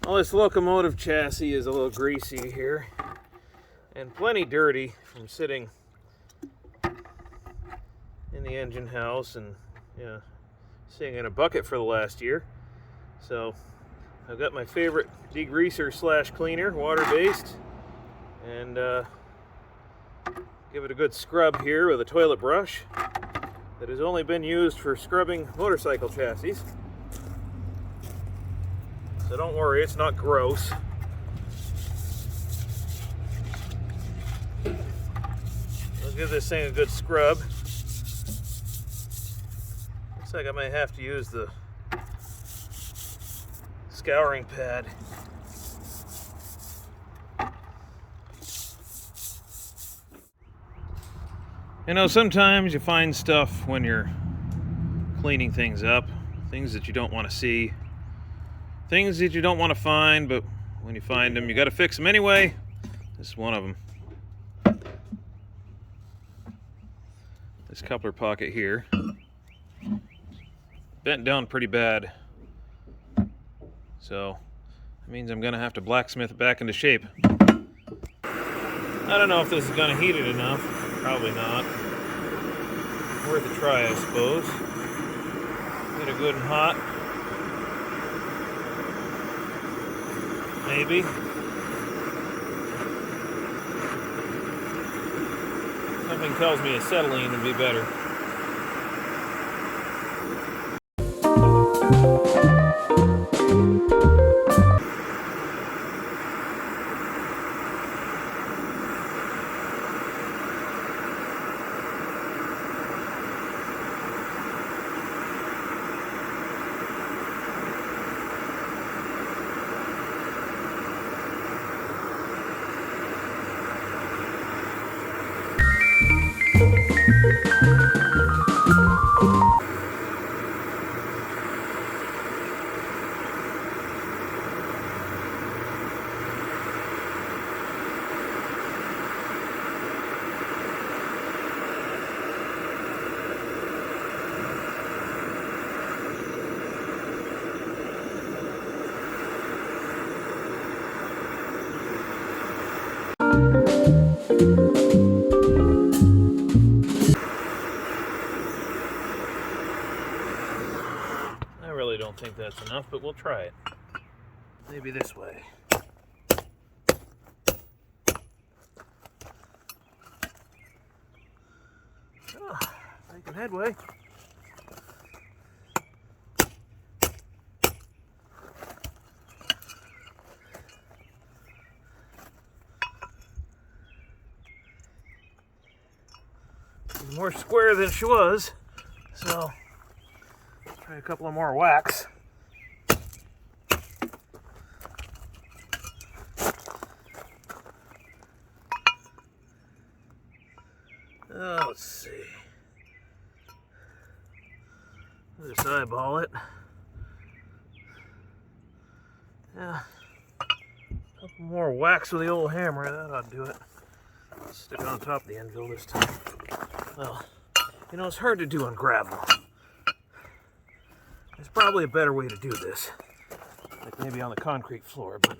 Well, this locomotive chassis is a little greasy here and plenty dirty from sitting in the engine house and sitting in a bucket for the last year. So I've got my favorite degreaser slash cleaner, water-based, and give it a good scrub here with a toilet brush that has only been used for scrubbing motorcycle chassis. So don't worry, it's not gross. I'll give this thing a good scrub. Looks like I might have to use the scouring pad. You know, sometimes you find stuff when you're cleaning things up, things that you don't want to see, things that you don't want to find, but when you find them, you got to fix them anyway. This is one of them. This coupler pocket here, bent down pretty bad, so that means I'm gonna have to blacksmith it back into shape. I don't know if this is gonna heat it enough. Probably not. Worth a try, I suppose. Get it good and hot. Maybe. Something tells me acetylene would be better. I really don't think that's enough, but we'll try it. Maybe this way. Oh, making headway. She's more square than she was, so try a couple of more whacks. Oh, let's see. Let's eyeball it. Yeah, a couple more whacks with the old hammer, that ought to do it. Stick it on top of the anvil this time. Well, you know, it's hard to do on gravel. There's probably a better way to do this, like maybe on the concrete floor, but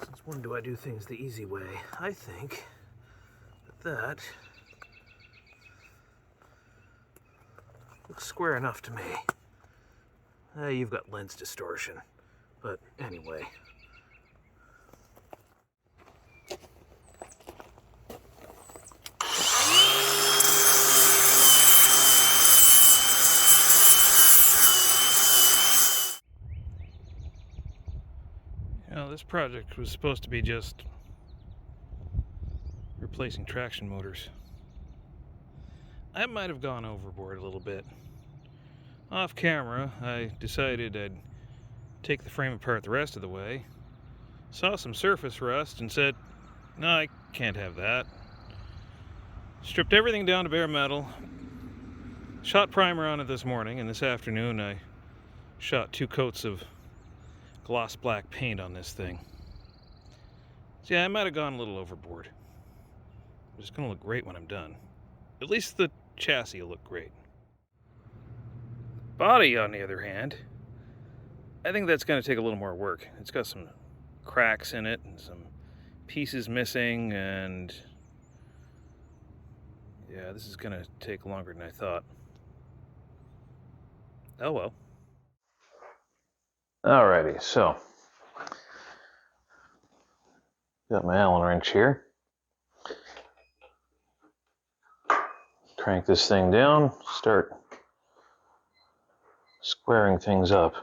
since when do I do things the easy way? I think that looks square enough to me. You've got lens distortion, but anyway. You know, this project was supposed to be just replacing traction motors. I might have gone overboard a little bit. Off camera, I decided I'd take the frame apart the rest of the way, saw some surface rust and said, no, I can't have that. Stripped everything down to bare metal, shot primer on it this morning, and this afternoon I shot 2 coats of gloss black paint on this thing. So yeah, I might have gone a little overboard. It's going to look great when I'm done. At least the chassis will look great. Body, on the other hand, I think that's going to take a little more work. It's got some cracks in it and some pieces missing, and yeah, this is going to take longer than I thought. Oh well. Alrighty, so got my Allen wrench here. Crank this thing down, start squaring things up.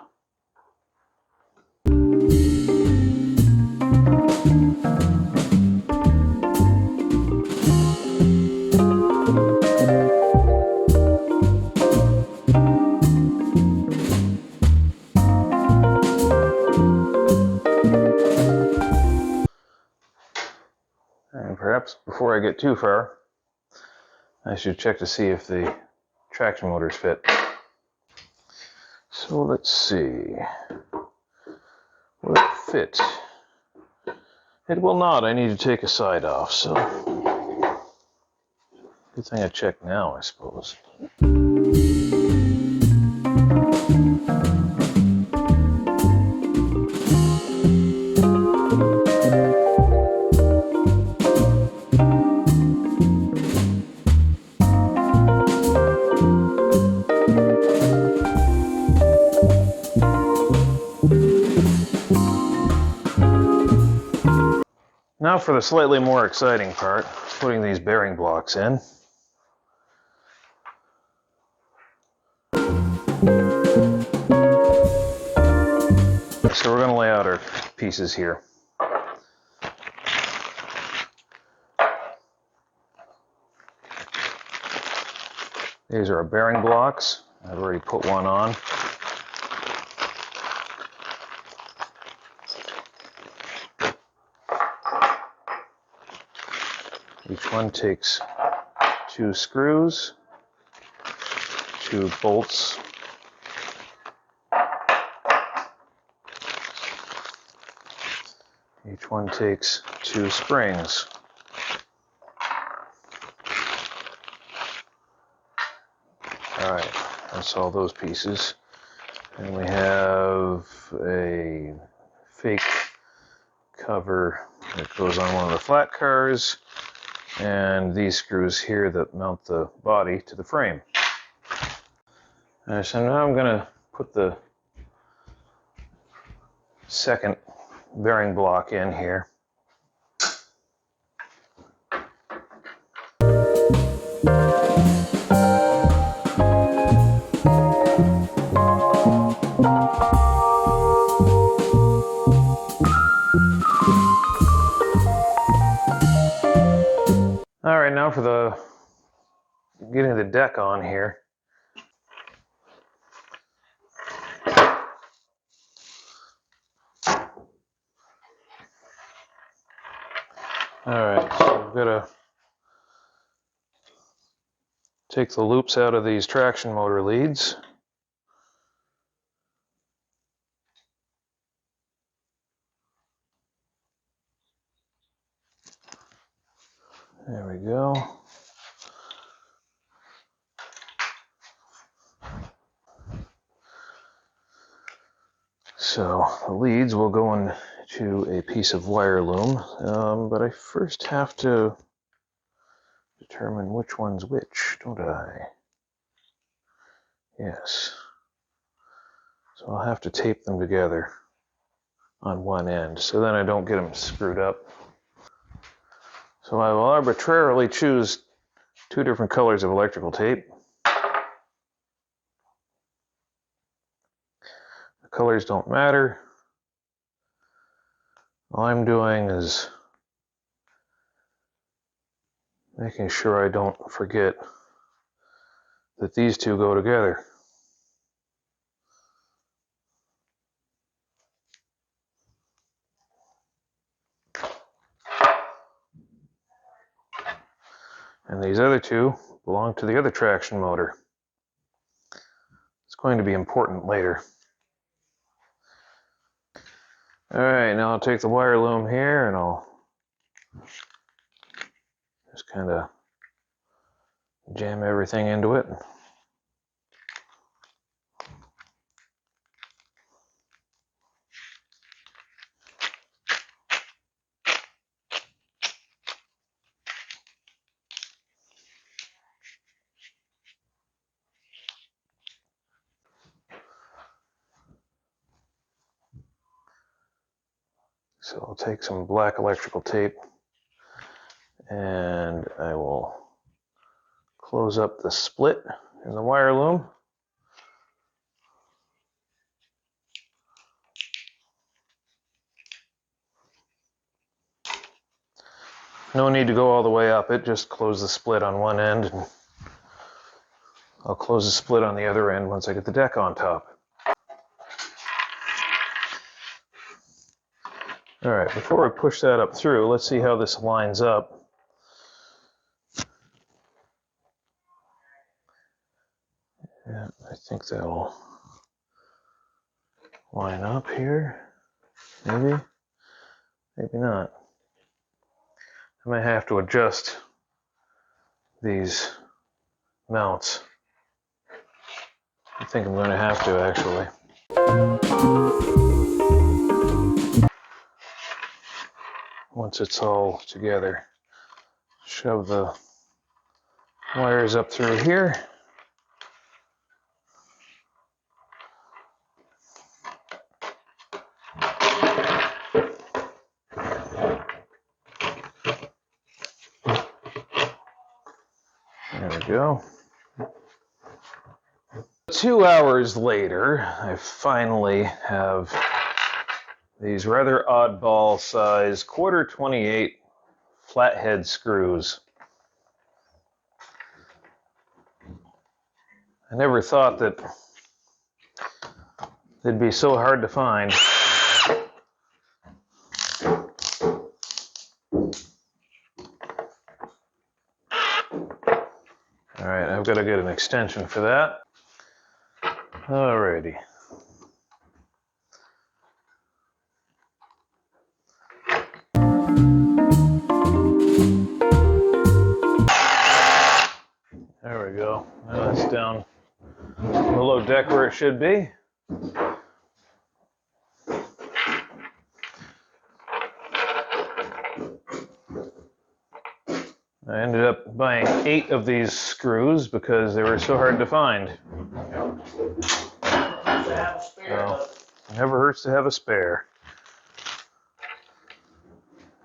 And perhaps before I get too far, I should check to see if the traction motors fit. So let's see. Will it fit? It will not. I need to take a side off, so good thing I checked now, I suppose. Now for the slightly more exciting part, putting these bearing blocks in. So we're going to lay out our pieces here. These are our bearing blocks. I've already put one on. Each one takes 2 screws, 2 bolts, each one takes 2 springs. Alright, that's all those pieces. And we have a fake cover that goes on one of the flat cars, and these screws here that mount the body to the frame. So now I'm going to put the second bearing block in here. All right, now for getting the deck on here. All right, so we've got to take the loops out of these traction motor leads. There we go. So the leads will go into a piece of wire loom, but I first have to determine which one's which, don't I? Yes. So I'll have to tape them together on one end, so then I don't get them screwed up. So I will arbitrarily choose 2 different colors of electrical tape. The colors don't matter. All I'm doing is making sure I don't forget that these 2 go together. And these other 2 belong to the other traction motor. It's going to be important later. All right, now I'll take the wire loom here and I'll just kind of Jam everything into it. So I'll take some black electrical tape and I will close up the split in the wire loom. No need to go all the way up it, just close the split on one end, and I'll close the split on the other end once I get the deck on top. All right, before we push that up through, let's see how this lines up. Yeah, I think that'll line up here. Maybe, maybe not. I might have to adjust these mounts. I think I'm going to have to, actually. Once it's all together, shove the wires up through here. There we go. 2 hours later, I finally have these rather oddball size 1/4-28 flathead screws. I never thought that they'd be so hard to find. All right, I've got to get an extension for that. Alrighty. There we go. Now that's down below deck where it should be. I ended up buying 8 of these screws because they were so hard to find. So, it never hurts to have a spare.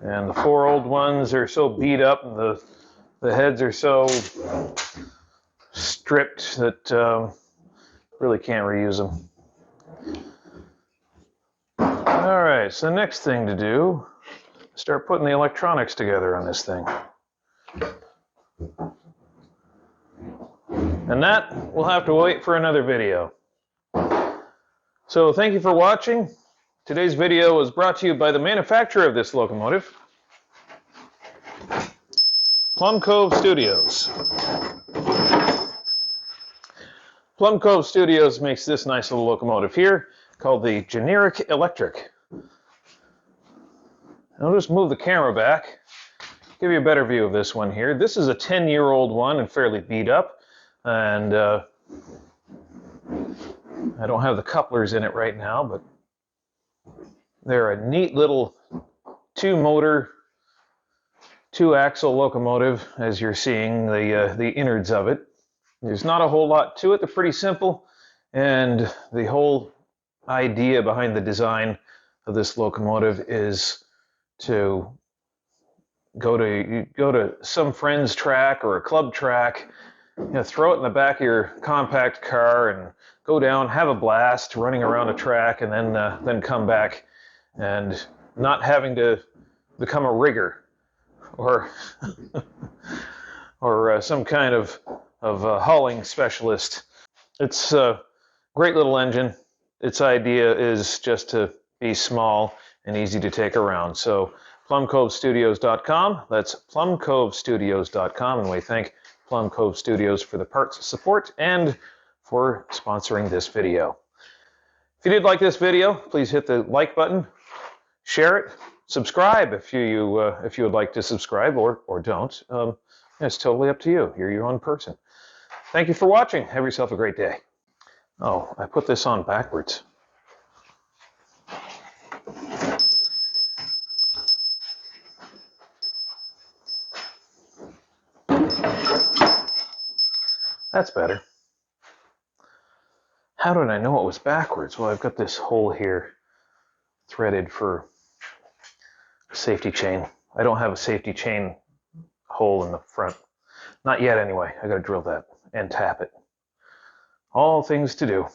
And the 4 old ones are so beat up, and the heads are so stripped that really can't reuse them. All right, so the next thing to do is start putting the electronics together on this thing. And that will have to wait for another video. So thank you for watching. Today's video was brought to you by the manufacturer of this locomotive, Plum Cove Studios. Plum Cove Studios makes this nice little locomotive here called the Generic Electric. I'll just move the camera back, give you a better view of this one here. This is a 10-year-old one and fairly beat up, and I don't have the couplers in it right now, but they're a neat little 2-motor, 2-axle locomotive, as you're seeing the innards of it. There's not a whole lot to it. They're pretty simple, and the whole idea behind the design of this locomotive is to go to some friend's track or a club track, throw it in the back of your compact car and go down, have a blast running around a track, and then come back, and not having to become a rigger or or some kind of hauling specialist. It's a great little engine. Its idea is just to be small and easy to take around. So plumcovestudios.com, that's plumcovestudios.com, and we thank Plum Cove Studios for the parts support and for sponsoring this video. If you did like this video, please hit the like button, share it, subscribe if you would like to subscribe, or don't. It's totally up to you. You're your own person. Thank you for watching. Have yourself a great day. Oh, I put this on backwards. That's better. How did I know it was backwards? Well, I've got this hole here threaded for a safety chain. I don't have a safety chain hole in the front. Not yet, anyway. I gotta drill that and tap it. All things to do.